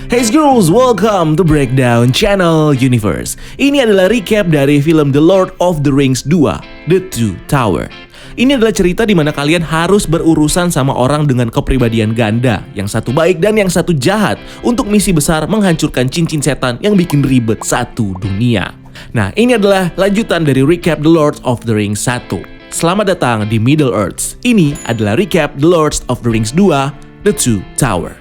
Hey girls, welcome to Breakdown Channel Universe. Ini adalah recap dari film The Lord of the Rings 2, The Two Tower. Ini adalah cerita di mana kalian harus berurusan sama orang dengan kepribadian ganda, yang satu baik dan yang satu jahat, untuk misi besar menghancurkan cincin setan yang bikin ribet satu dunia. Nah, ini adalah lanjutan dari recap The Lord of the Rings 1. Selamat datang di Middle Earth. Ini adalah recap The Lord of the Rings 2, The Two Tower.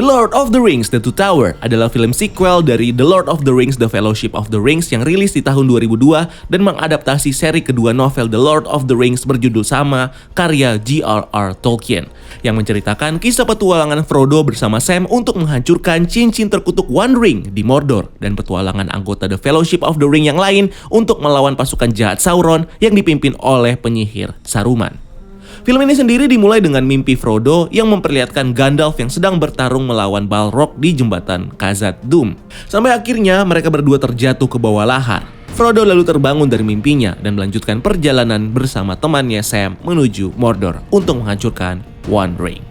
The Lord of the Rings The Two Tower adalah film sequel dari The Lord of the Rings The Fellowship of the Rings yang rilis di tahun 2002 dan mengadaptasi seri kedua novel The Lord of the Rings berjudul sama karya J.R.R. Tolkien yang menceritakan kisah petualangan Frodo bersama Sam untuk menghancurkan cincin terkutuk One Ring di Mordor dan petualangan anggota The Fellowship of the Ring yang lain untuk melawan pasukan jahat Sauron yang dipimpin oleh penyihir Saruman. Film ini sendiri dimulai dengan mimpi Frodo yang memperlihatkan Gandalf yang sedang bertarung melawan Balrog di jembatan Khazad-dûm. Sampai akhirnya mereka berdua terjatuh ke bawah lahar. Frodo lalu terbangun dari mimpinya dan melanjutkan perjalanan bersama temannya Sam menuju Mordor untuk menghancurkan One Ring.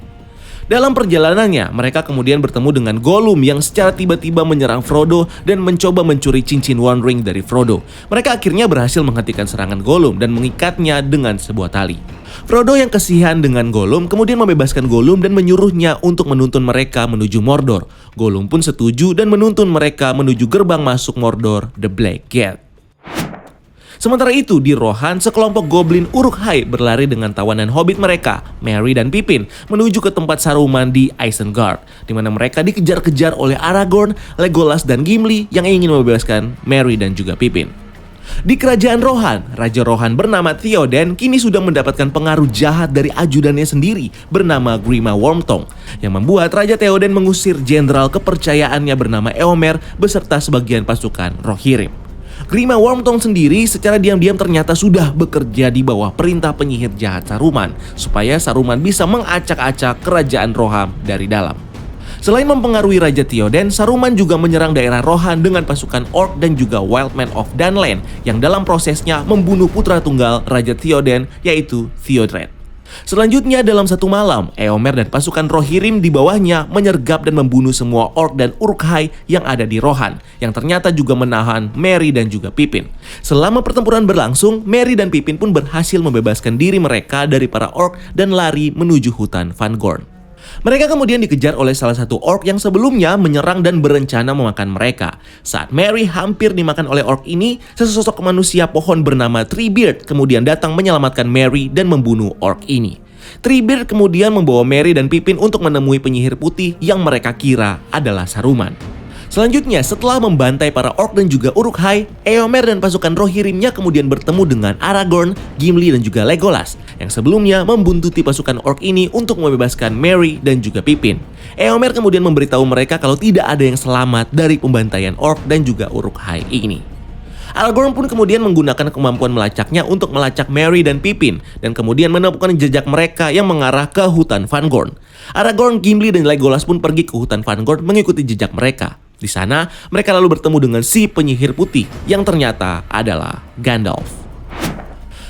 Dalam perjalanannya, mereka kemudian bertemu dengan Gollum yang secara tiba-tiba menyerang Frodo dan mencoba mencuri cincin One Ring dari Frodo. Mereka akhirnya berhasil menghentikan serangan Gollum dan mengikatnya dengan sebuah tali. Frodo yang kasihan dengan Gollum kemudian membebaskan Gollum dan menyuruhnya untuk menuntun mereka menuju Mordor. Gollum pun setuju dan menuntun mereka menuju gerbang masuk Mordor, The Black Gate. Sementara itu, di Rohan, sekelompok goblin Uruk-hai berlari dengan tawanan hobbit mereka, Merry dan Pippin, menuju ke tempat Saruman di Isengard, di mana mereka dikejar-kejar oleh Aragorn, Legolas, dan Gimli yang ingin membebaskan Merry dan juga Pippin. Di kerajaan Rohan, Raja Rohan bernama Theoden kini sudah mendapatkan pengaruh jahat dari ajudannya sendiri bernama Grima Wormtongue, yang membuat Raja Theoden mengusir jenderal kepercayaannya bernama Éomer beserta sebagian pasukan Rohirrim. Grima Wormtongue sendiri secara diam-diam ternyata sudah bekerja di bawah perintah penyihir jahat Saruman supaya Saruman bisa mengacak-acak kerajaan Rohan dari dalam. Selain mempengaruhi Raja Theoden, Saruman juga menyerang daerah Rohan dengan pasukan Orc dan juga Wildmen of Dunland yang dalam prosesnya membunuh putra tunggal Raja Theoden yaitu Theodred. Selanjutnya dalam satu malam, Éomer dan pasukan Rohirrim di bawahnya menyergap dan membunuh semua Orc dan Uruk-hai yang ada di Rohan, yang ternyata juga menahan Merry dan juga Pippin. Selama pertempuran berlangsung, Merry dan Pippin pun berhasil membebaskan diri mereka dari para Orc dan lari menuju hutan Fangorn. Mereka kemudian dikejar oleh salah satu Orc yang sebelumnya menyerang dan berencana memakan mereka. Saat Merry hampir dimakan oleh Orc ini, sesosok manusia pohon bernama Treebeard kemudian datang menyelamatkan Merry dan membunuh Orc ini. Treebeard kemudian membawa Merry dan Pippin untuk menemui penyihir putih yang mereka kira adalah Saruman. Selanjutnya, setelah membantai para Orc dan juga Uruk-hai, Éomer dan pasukan Rohirrimnya kemudian bertemu dengan Aragorn, Gimli dan juga Legolas yang sebelumnya membuntuti pasukan Orc ini untuk membebaskan Merry dan juga Pippin. Éomer kemudian memberitahu mereka kalau tidak ada yang selamat dari pembantaian Orc dan juga Uruk-hai ini. Aragorn pun kemudian menggunakan kemampuan melacaknya untuk melacak Merry dan Pippin dan kemudian menemukan jejak mereka yang mengarah ke hutan Fangorn. Aragorn, Gimli dan Legolas pun pergi ke hutan Fangorn mengikuti jejak mereka. Di sana, mereka lalu bertemu dengan si penyihir putih yang ternyata adalah Gandalf.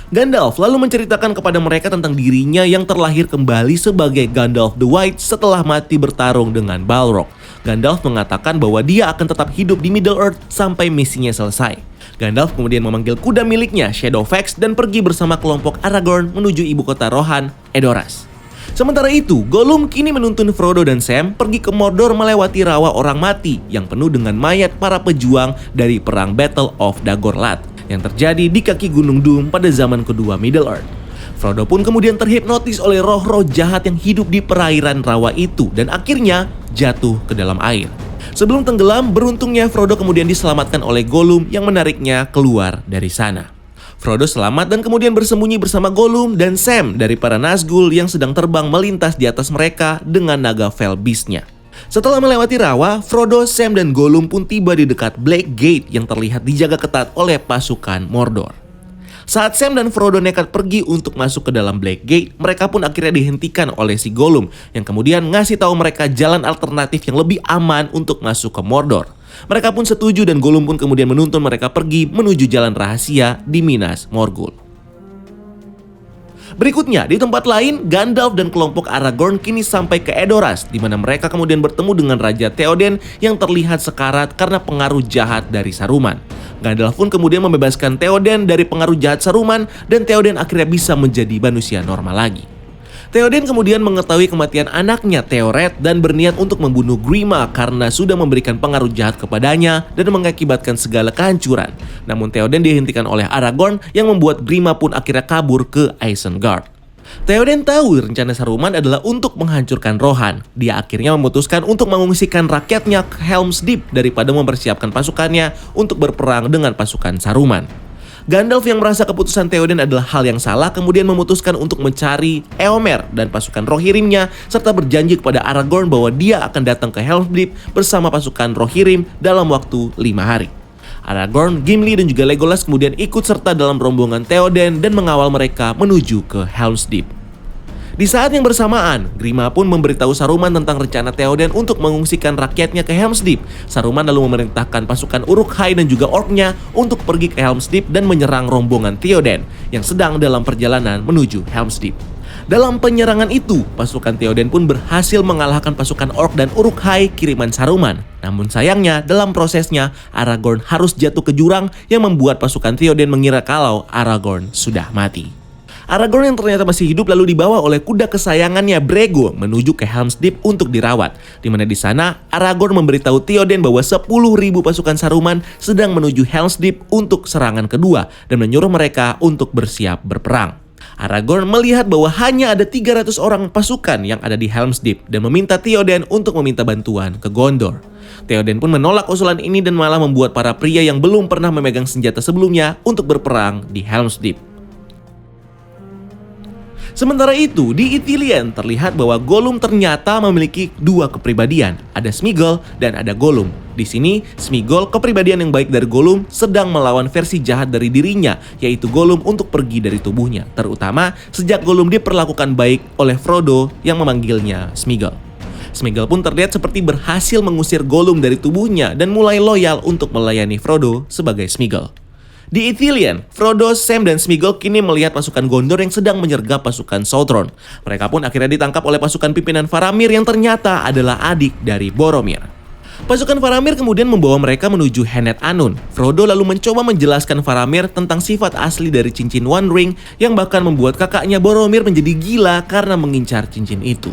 Gandalf lalu menceritakan kepada mereka tentang dirinya yang terlahir kembali sebagai Gandalf the White setelah mati bertarung dengan Balrog. Gandalf mengatakan bahwa dia akan tetap hidup di Middle Earth sampai misinya selesai. Gandalf kemudian memanggil kuda miliknya, Shadowfax, dan pergi bersama kelompok Aragorn menuju ibu kota Rohan, Edoras. Sementara itu, Gollum kini menuntun Frodo dan Sam pergi ke Mordor melewati rawa orang mati yang penuh dengan mayat para pejuang dari perang Battle of Dagorlad yang terjadi di kaki Gunung Doom pada zaman kedua Middle Earth. Frodo pun kemudian terhipnotis oleh roh-roh jahat yang hidup di perairan rawa itu dan akhirnya jatuh ke dalam air. Sebelum tenggelam, beruntungnya Frodo kemudian diselamatkan oleh Gollum yang menariknya keluar dari sana. Frodo selamat dan kemudian bersembunyi bersama Gollum dan Sam dari para Nazgul yang sedang terbang melintas di atas mereka dengan naga Fel Beast-nya. Setelah melewati rawa, Frodo, Sam, dan Gollum pun tiba di dekat Black Gate yang terlihat dijaga ketat oleh pasukan Mordor. Saat Sam dan Frodo nekat pergi untuk masuk ke dalam Black Gate, mereka pun akhirnya dihentikan oleh si Gollum yang kemudian ngasih tahu mereka jalan alternatif yang lebih aman untuk masuk ke Mordor. Mereka pun setuju dan Gollum pun kemudian menuntun mereka pergi menuju jalan rahasia di Minas Morgul. Berikutnya, di tempat lain, Gandalf dan kelompok Aragorn kini sampai ke Edoras, di mana mereka kemudian bertemu dengan Raja Theoden yang terlihat sekarat karena pengaruh jahat dari Saruman. Gandalf pun kemudian membebaskan Theoden dari pengaruh jahat Saruman dan Theoden akhirnya bisa menjadi manusia normal lagi. Theoden kemudian mengetahui kematian anaknya Theored dan berniat untuk membunuh Grima karena sudah memberikan pengaruh jahat kepadanya dan mengakibatkan segala kehancuran. Namun Theoden dihentikan oleh Aragorn yang membuat Grima pun akhirnya kabur ke Isengard. Theoden tahu rencana Saruman adalah untuk menghancurkan Rohan. Dia akhirnya memutuskan untuk mengungsikan rakyatnya ke Helm's Deep daripada mempersiapkan pasukannya untuk berperang dengan pasukan Saruman. Gandalf yang merasa keputusan Theoden adalah hal yang salah kemudian memutuskan untuk mencari Éomer dan pasukan Rohirrimnya serta berjanji kepada Aragorn bahwa dia akan datang ke Helm's Deep bersama pasukan Rohirrim dalam waktu 5 hari. Aragorn, Gimli dan juga Legolas kemudian ikut serta dalam rombongan Theoden dan mengawal mereka menuju ke Helm's Deep. Di saat yang bersamaan, Grima pun memberitahu Saruman tentang rencana Theoden untuk mengungsikan rakyatnya ke Helm's Deep. Saruman lalu memerintahkan pasukan Uruk-hai dan juga orknya untuk pergi ke Helm's Deep dan menyerang rombongan Theoden yang sedang dalam perjalanan menuju Helm's Deep. Dalam penyerangan itu, pasukan Theoden pun berhasil mengalahkan pasukan ork dan Uruk-hai kiriman Saruman. Namun sayangnya, dalam prosesnya, Aragorn harus jatuh ke jurang yang membuat pasukan Theoden mengira kalau Aragorn sudah mati. Aragorn yang ternyata masih hidup lalu dibawa oleh kuda kesayangannya Brego menuju ke Helm's Deep untuk dirawat. Di mana di sana Aragorn memberitahu Theoden bahwa 10.000 pasukan Saruman sedang menuju Helm's Deep untuk serangan kedua dan menyuruh mereka untuk bersiap berperang. Aragorn melihat bahwa hanya ada 300 orang pasukan yang ada di Helm's Deep dan meminta Theoden untuk meminta bantuan ke Gondor. Theoden pun menolak usulan ini dan malah membuat para pria yang belum pernah memegang senjata sebelumnya untuk berperang di Helm's Deep. Sementara itu, di Ithilien terlihat bahwa Gollum ternyata memiliki dua kepribadian, ada Sméagol dan ada Gollum. Di sini, Sméagol, kepribadian yang baik dari Gollum, sedang melawan versi jahat dari dirinya, yaitu Gollum untuk pergi dari tubuhnya, terutama sejak Gollum diperlakukan baik oleh Frodo yang memanggilnya Sméagol. Sméagol pun terlihat seperti berhasil mengusir Gollum dari tubuhnya dan mulai loyal untuk melayani Frodo sebagai Sméagol. Di Ithilien, Frodo, Sam, dan Sméagol kini melihat pasukan Gondor yang sedang menyergap pasukan Sauron. Mereka pun akhirnya ditangkap oleh pasukan pimpinan Faramir yang ternyata adalah adik dari Boromir. Pasukan Faramir kemudian membawa mereka menuju Henet Anun. Frodo lalu mencoba menjelaskan Faramir tentang sifat asli dari cincin One Ring yang bahkan membuat kakaknya Boromir menjadi gila karena mengincar cincin itu.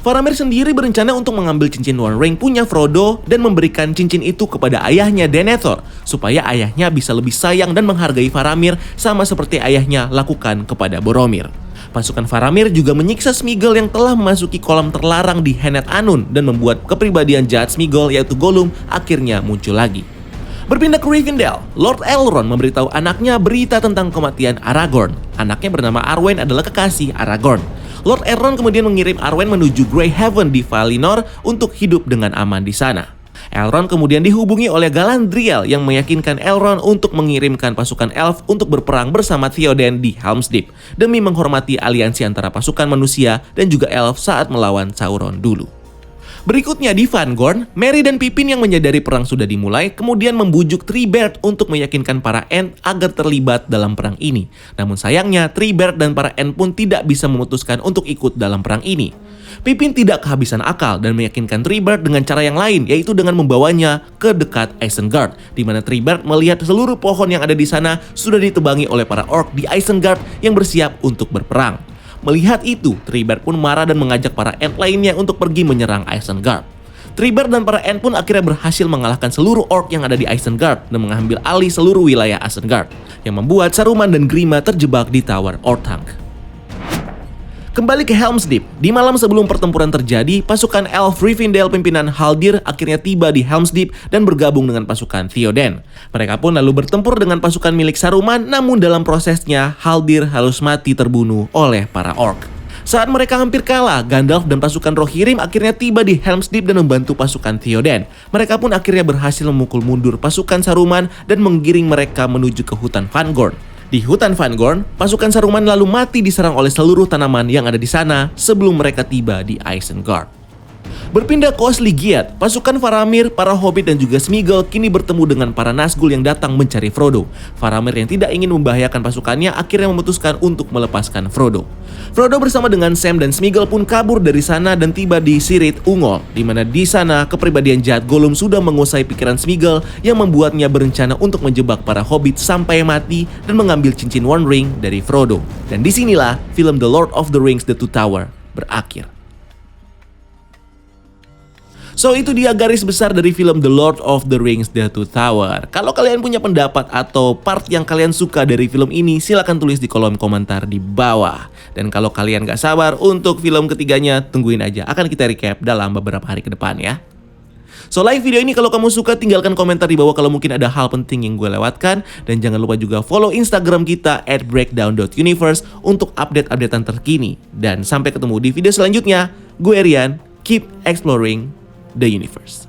Faramir sendiri berencana untuk mengambil cincin One Ring punya Frodo dan memberikan cincin itu kepada ayahnya Denethor supaya ayahnya bisa lebih sayang dan menghargai Faramir sama seperti ayahnya lakukan kepada Boromir. Pasukan Faramir juga menyiksa Sméagol yang telah memasuki kolam terlarang di Henet Anun dan membuat kepribadian jahat Sméagol yaitu Gollum akhirnya muncul lagi. Berpindah ke Rivendell, Lord Elrond memberitahu anaknya berita tentang kematian Aragorn. Anaknya bernama Arwen adalah kekasih Aragorn. Lord Elrond kemudian mengirim Arwen menuju Greyhaven di Valinor untuk hidup dengan aman di sana. Elrond kemudian dihubungi oleh Galadriel yang meyakinkan Elrond untuk mengirimkan pasukan elf untuk berperang bersama Theoden di Helm's Deep demi menghormati aliansi antara pasukan manusia dan juga elf saat melawan Sauron dulu. Berikutnya di Fangorn, Merry dan Pippin yang menyadari perang sudah dimulai kemudian membujuk Treebeard untuk meyakinkan para Ent agar terlibat dalam perang ini. Namun sayangnya Treebeard dan para Ent pun tidak bisa memutuskan untuk ikut dalam perang ini. Pippin tidak kehabisan akal dan meyakinkan Treebeard dengan cara yang lain, yaitu dengan membawanya ke dekat Isengard, di mana Treebeard melihat seluruh pohon yang ada di sana sudah ditebangi oleh para orc di Isengard yang bersiap untuk berperang. Melihat itu, Treebeard pun marah dan mengajak para Ent lainnya untuk pergi menyerang Isengard. Treebeard dan para Ent pun akhirnya berhasil mengalahkan seluruh orc yang ada di Isengard dan mengambil alih seluruh wilayah Isengard, yang membuat Saruman dan Grima terjebak di Tower Orthanc. Kembali ke Helm's Deep, di malam sebelum pertempuran terjadi, pasukan elf Rivendell pimpinan Haldir akhirnya tiba di Helm's Deep dan bergabung dengan pasukan Theoden. Mereka pun lalu bertempur dengan pasukan milik Saruman, namun dalam prosesnya Haldir harus mati terbunuh oleh para orc. Saat mereka hampir kalah, Gandalf dan pasukan Rohirrim akhirnya tiba di Helm's Deep dan membantu pasukan Theoden. Mereka pun akhirnya berhasil memukul mundur pasukan Saruman dan menggiring mereka menuju ke hutan Fangorn. Di hutan Fangorn, pasukan Saruman lalu mati diserang oleh seluruh tanaman yang ada di sana sebelum mereka tiba di Isengard. Berpindah ke Osgiliath, pasukan Faramir, para Hobbit dan juga Sméagol kini bertemu dengan para Nazgûl yang datang mencari Frodo. Faramir yang tidak ingin membahayakan pasukannya akhirnya memutuskan untuk melepaskan Frodo. Frodo bersama dengan Sam dan Sméagol pun kabur dari sana dan tiba di Cirith Ungol, di mana di sana kepribadian jahat Gollum sudah menguasai pikiran Sméagol yang membuatnya berencana untuk menjebak para Hobbit sampai mati dan mengambil cincin One Ring dari Frodo. Dan disinilah film The Lord of the Rings: The Two Towers berakhir. So itu dia garis besar dari film The Lord of the Rings: The Two Towers. Kalau kalian punya pendapat atau part yang kalian suka dari film ini, silahkan tulis di kolom komentar di bawah. Dan kalau kalian gak sabar untuk film ketiganya, tungguin aja, akan kita recap dalam beberapa hari ke depan ya. So like video ini kalau kamu suka, tinggalkan komentar di bawah kalau mungkin ada hal penting yang gue lewatkan. Dan jangan lupa juga follow Instagram kita @breakdown.universe untuk update-updatean terkini. Dan sampai ketemu di video selanjutnya, gue Rian, keep exploring the universe.